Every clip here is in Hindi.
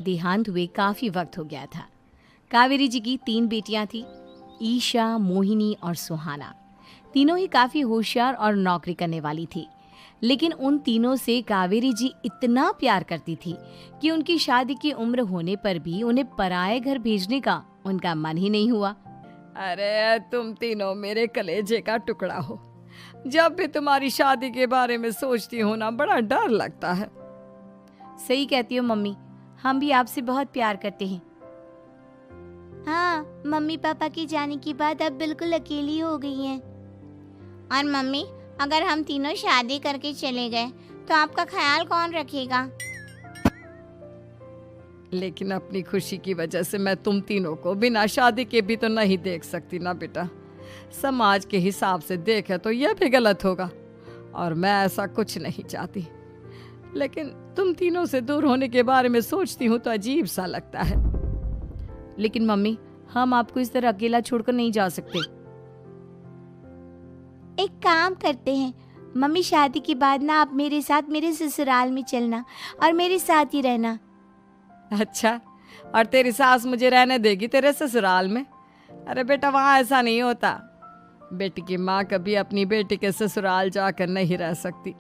देहांत हुए काफी वक्त हो गया था। कावेरी जी की 3 बेटियां थी, ईशा, मोहिनी और सुहाना। तीनों ही काफी होशियार और नौकरी करने वाली थी। लेकिन उन तीनों से कावेरी जी इतना प्यार करती थी कि उनकी शादी की उम्र होने पर भी उन्हें पराये घर भेजने का उनका मन ही नहीं हुआ। अरे तुम तीनों मेरे कलेजे का टुकड़ा हो। जब भी तुम्हारी शादी के बारे में सोचती हूँ ना, बड़ा डर लगता है। सही कहती हो मम्मी, हम भी आपसे बहुत प्यार करते हैं। हाँ, मम्मी पापा की जाने के बाद अब बिल्कुल अकेली हो गई हैं। और मम्मी, अगर हम तीनों शादी करके चले गए तो आपका ख्याल कौन रखेगा? लेकिन अपनी खुशी की वजह से मैं तुम तीनों को बिना शादी के भी तो नहीं देख सकती ना बेटा। समाज के हिसाब से देखे तो यह भी गलत होगा और मैं ऐसा कुछ नहीं चाहती। लेकिन तुम तीनों से दूर होने के बारे में सोचती हूँ तो अजीब सा लगता है। लेकिन मम्मी, हम आपको इस तरह अकेला छोड़कर नहीं जा सकते। एक काम करते हैं मम्मी, शादी के बाद ना आप मेरे साथ मेरे ससुराल में चलना और मेरे साथ ही रहना। अच्छा, और तेरी सास मुझे रहने देगी तेरे ससुराल में? अरे बेटा, वहाँ ऐसा नहीं होता। बेटी की माँ कभी अपनी बेटी के ससुराल जाकर नहीं रह सकती।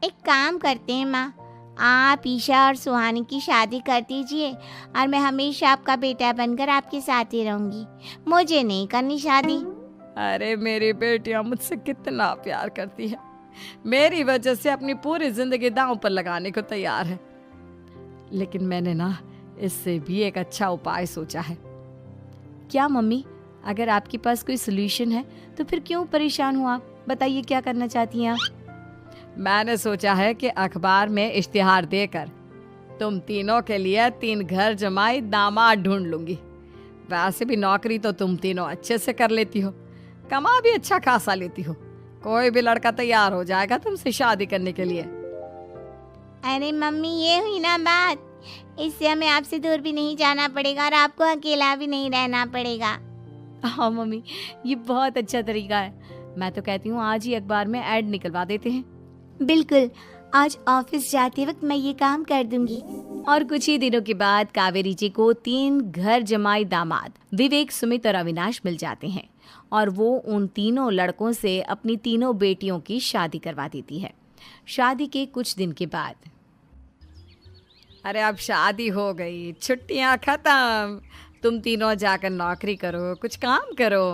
एक काम करते हैं माँ, आप ईशा और सुहानी की शादी कर दीजिए और मैं हमेशा आपका बेटा बनकर आपके साथ ही रहूंगी। मुझे नहीं करनी शादी। अरे मेरी बेटियां मुझसे कितना प्यार करती है, मेरी वजह से अपनी पूरी जिंदगी दांव पर लगाने को तैयार है। लेकिन मैंने ना इससे भी एक अच्छा उपाय सोचा है। क्या मम्मी? अगर आपके पास कोई सोल्यूशन है तो फिर क्यों परेशान हो आप? बताइए, क्या करना चाहती हैं आप? मैंने सोचा है कि अखबार में इश्तिहार देकर तुम तीनों के लिए 3 घर जमाई दामाद ढूंढ लूंगी। वैसे भी नौकरी तो तुम तीनों अच्छे से कर लेती हो, कमा भी अच्छा खासा लेती हो। कोई भी लड़का तैयार हो जाएगा तुमसे शादी करने के लिए। अरे मम्मी, ये हुई ना बात। इससे हमें आपसे दूर भी नहीं जाना पड़ेगा और आपको अकेला भी नहीं रहना पड़ेगा। हाँ मम्मी, ये बहुत अच्छा तरीका है। मैं तो कहती हूँ आज ही अखबार में ऐड निकलवा देते हैं। बिल्कुल, आज ऑफिस जाते वक्त मैं ये काम कर दूंगी। और कुछ ही दिनों के बाद कावेरी जी को 3 घर जमाई दामाद विवेक, सुमित और अविनाश मिल जाते हैं और वो उन तीनों लड़कों से अपनी तीनों बेटियों की शादी करवा देती है। शादी के कुछ दिन के बाद, अरे अब शादी हो गई, छुट्टियां खत्म, तुम तीनों जाकर नौकरी करो, कुछ काम करो।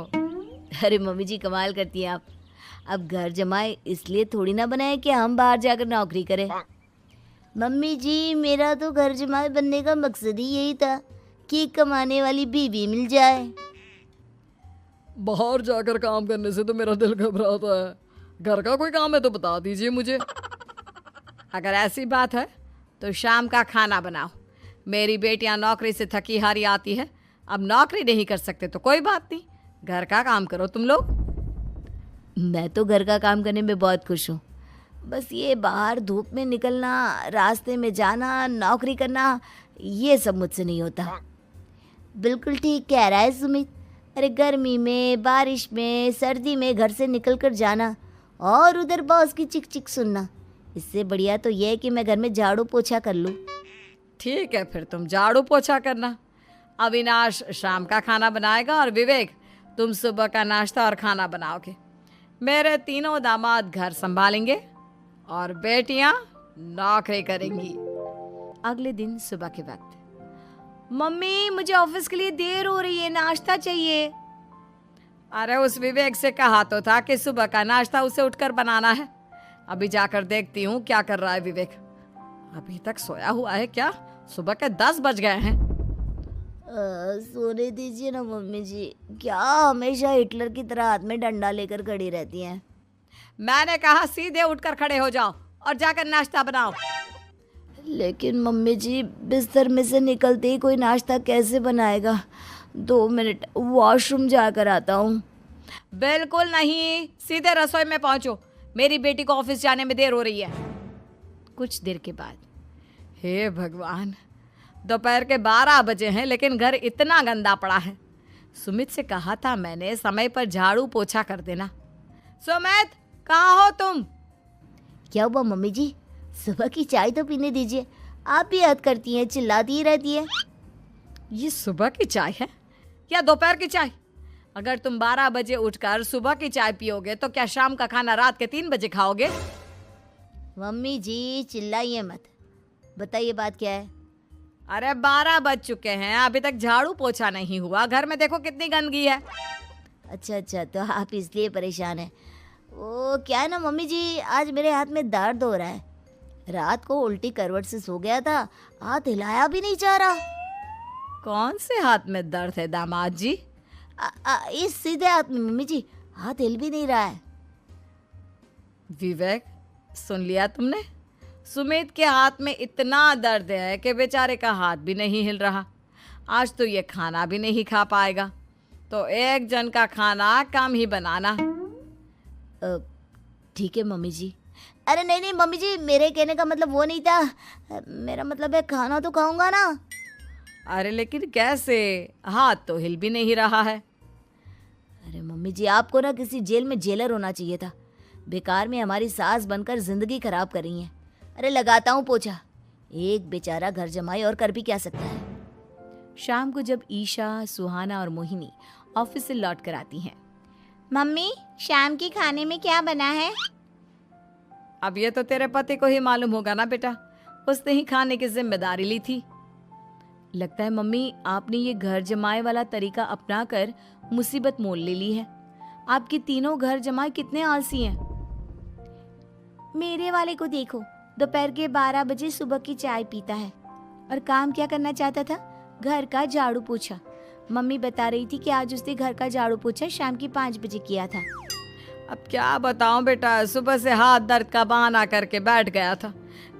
अरे मम्मी जी, कमाल करती हैं आप। अब घर जमाए इसलिए थोड़ी ना बनाए कि हम बाहर जाकर नौकरी करें। मम्मी जी, मेरा तो घर जमाए बनने का मकसद ही यही था कि कमाने वाली बीवी मिल जाए। बाहर जाकर काम करने से तो मेरा दिल घबराता है। घर का कोई काम है तो बता दीजिए मुझे। अगर ऐसी बात है तो शाम का खाना बनाओ। मेरी बेटियां नौकरी से थकी हारी आती है, अब नौकरी नहीं कर सकते तो कोई बात नहीं, घर का काम करो तुम लोग। मैं तो घर का काम करने में बहुत खुश हूँ। बस ये बाहर धूप में निकलना, रास्ते में जाना, नौकरी करना, ये सब मुझसे नहीं होता। बिल्कुल ठीक कह रहा है सुमित। अरे गर्मी में, बारिश में, सर्दी में घर से निकल कर जाना और उधर बॉस की चिक चिक सुनना, इससे बढ़िया तो ये है कि मैं घर में झाड़ू पोछा कर लूँ। ठीक है, फिर तुम झाड़ू पोछा करना। अविनाश शाम का खाना बनाएगा और विवेक तुम सुबह का नाश्ता और खाना बनाओगे। मेरे तीनों दामाद घर संभालेंगे और बेटियां नौकरी करेंगी। अगले दिन सुबह के वक्त, मम्मी मुझे ऑफिस के लिए देर हो रही है, नाश्ता चाहिए। अरे उस विवेक से कहा तो था कि सुबह का नाश्ता उसे उठकर बनाना है। अभी जाकर देखती हूँ क्या कर रहा है विवेक। अभी तक सोया हुआ है क्या? सुबह के 10 बज गए हैं। सोने दीजिए ना मम्मी जी, क्या हमेशा हिटलर की तरह हाथ में डंडा लेकर खड़ी रहती हैं। मैंने कहा सीधे उठकर खड़े हो जाओ और जाकर नाश्ता बनाओ। लेकिन मम्मी जी, बिस्तर में से निकलते ही कोई नाश्ता कैसे बनाएगा? 2 मिनट वॉशरूम जाकर आता हूँ। बिल्कुल नहीं, सीधे रसोई में पहुंचो, मेरी बेटी को ऑफिस जाने में देर हो रही है। कुछ देर के बाद, हे भगवान, दोपहर के 12 बजे हैं लेकिन घर इतना गंदा पड़ा है। सुमित से कहा था मैंने समय पर झाड़ू पोछा कर देना। सुमित, कहाँ हो तुम? क्या हुआ मम्मी जी? सुबह की चाय तो पीने दीजिए। आप भी हद करती हैं, चिल्लाती ही रहती है। ये सुबह की चाय है या दोपहर की चाय? अगर तुम 12 बजे उठकर सुबह की चाय पियोगे तो क्या शाम का खाना रात के 3 बजे खाओगे? मम्मी जी चिल्लाइए मत, बताइए बात क्या है। अरे 12 बज चुके हैं, अभी तक झाड़ू पोछा नहीं हुआ, घर में देखो कितनी गंदगी है। अच्छा, तो आप इसलिए परेशान हैं। वो क्या है ना मम्मी जी, आज मेरे हाथ में दर्द हो रहा है। रात को उल्टी करवट से सो गया था, हाथ हिलाया भी नहीं जा रहा। कौन से हाथ में दर्द है दामाद जी? इस सीधे हाथ में मम्मी जी, हाथ हिल भी नहीं रहा है। विवेक, सुन लिया तुमने? सुमित के हाथ में इतना दर्द है कि बेचारे का हाथ भी नहीं हिल रहा। आज तो ये खाना भी नहीं खा पाएगा, तो एक जन का खाना कम ही बनाना। ठीक है मम्मी जी। अरे नहीं मम्मी जी, मेरे कहने का मतलब वो नहीं था। मेरा मतलब है खाना तो खाऊंगा ना। अरे लेकिन कैसे? हाथ तो हिल भी नहीं रहा है। अरे मम्मी जी, आपको ना किसी जेल में जेलर होना चाहिए था। बेकार में हमारी सास बनकर जिंदगी खराब कर रही हैं। अरे लगाता हूँ पोछा, एक बेचारा घर जमाई और कर भी क्या सकता है। शाम को जब ईशा, सुहाना और मोहिनी ऑफिस से लौट कर आती हैं। मम्मी, शाम के खाने में क्या बना है? अब ये तो तेरे पति को ही मालूम होगा ना बेटा, उसने ही खाने की जिम्मेदारी ली थी। लगता है मम्मी आपने ये घर जमाए वाला तरीका अपनाकर मुसीबत मोल ले ली है। आपके तीनों घर जमाए कितने आलसी हैं। मेरे वाले को देखो, दोपहर के 12 बजे सुबह की चाय पीता है और काम क्या करना चाहता था? घर का झाड़ू पोछा। मम्मी बता रही थी कि आज उसने घर का झाड़ू पोछा शाम के 5 बजे किया था। अब क्या बताऊं बेटा, सुबह से हाथ दर्द का बहाना करके बैठ गया था।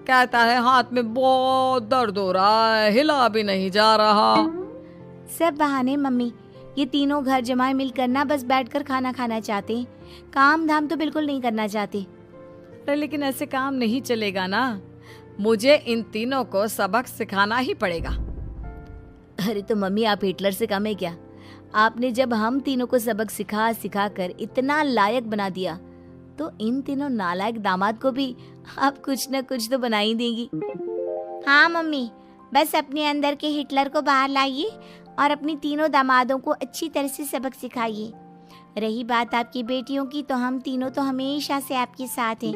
कहता है हाथ में बहुत दर्द हो रहा है, हिला भी नहीं जा रहा। सब बहाने मम्मी, ये तीनों घर जमाए मिलकर ना बस बैठकर खाना खाना चाहते हैं, काम धाम तो बिल्कुल नहीं करना चाहते। अरे लेकिन ऐसे काम नहीं चलेगा ना, मुझे इन तीनों को सबक सिखाना ही पड़ेगा। अरे तो मम्मी, आप हिटलर से कम है क्या? आपने जब हम तीनों को सबक सिखा कर इतना लायक बना दिया, तो इन तीनों नालायक दामाद को भी आप कुछ न कुछ तो बना ही देंगी। हाँ मम्मी, बस अपने अंदर के हिटलर को बाहर लाइए और अपनी तीनों दामादों को अच्छी तरह से सबक सिखाइए। रही बात आपकी बेटियों की, तो हम तीनों तो हमेशा से आपके साथ हैं।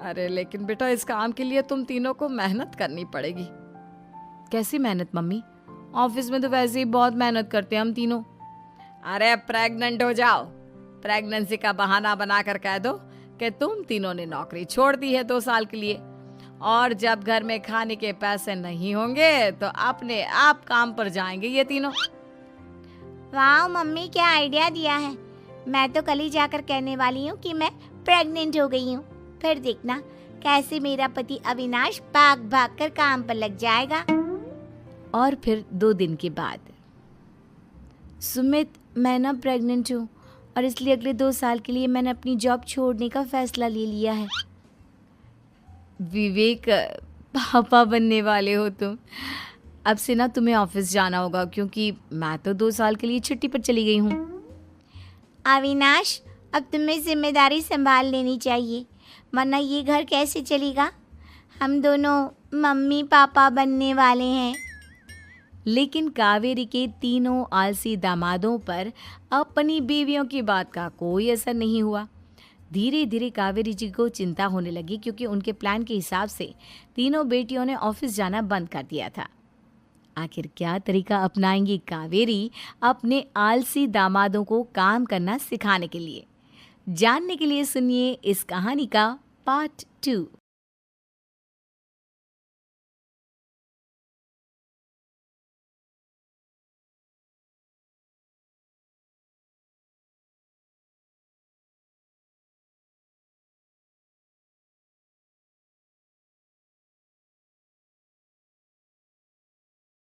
अरे लेकिन बेटा, इस काम के लिए तुम तीनों को मेहनत करनी पड़ेगी। कैसी मेहनत मम्मी? ऑफिस में तो वैसे ही बहुत मेहनत करते हैं हम तीनों। अरे प्रेग्नेंट हो जाओ, प्रेगनेंसी का बहाना बनाकर कह दो कि तुम तीनों ने नौकरी छोड़ दी है 2 साल के लिए, और जब घर में खाने के पैसे नहीं होंगे तो अपने आप काम पर जाएंगे ये तीनों। वाह मम्मी, क्या आइडिया दिया है। मैं तो कल ही जाकर कहने वाली हूँ कि मैं प्रेग्नेंट हो गई हूँ। फिर देखना कैसे मेरा पति अविनाश भाग भाग कर काम पर लग जाएगा। और फिर 2 दिन के बाद, सुमित, मैं ना प्रेग्नेंट हूँ और इसलिए अगले 2 साल के लिए मैंने अपनी जॉब छोड़ने का फैसला ले लिया है। विवेक, पापा बनने वाले हो तुम। अब से ना तुम्हें ऑफिस जाना होगा, क्योंकि मैं तो 2 साल के लिए छुट्टी पर चली गई हूँ। अविनाश, अब तुम्हें जिम्मेदारी संभाल लेनी चाहिए, वरना ये घर कैसे चलेगा। हम दोनों मम्मी पापा बनने वाले हैं। लेकिन कावेरी के तीनों आलसी दामादों पर अपनी बीवियों की बात का कोई असर नहीं हुआ। धीरे धीरे कावेरी जी को चिंता होने लगी, क्योंकि उनके प्लान के हिसाब से तीनों बेटियों ने ऑफिस जाना बंद कर दिया था। आखिर क्या तरीका अपनाएंगी कावेरी अपने आलसी दामादों को काम करना सिखाने के लिए? जानने के लिए सुनिए इस कहानी का पार्ट 2।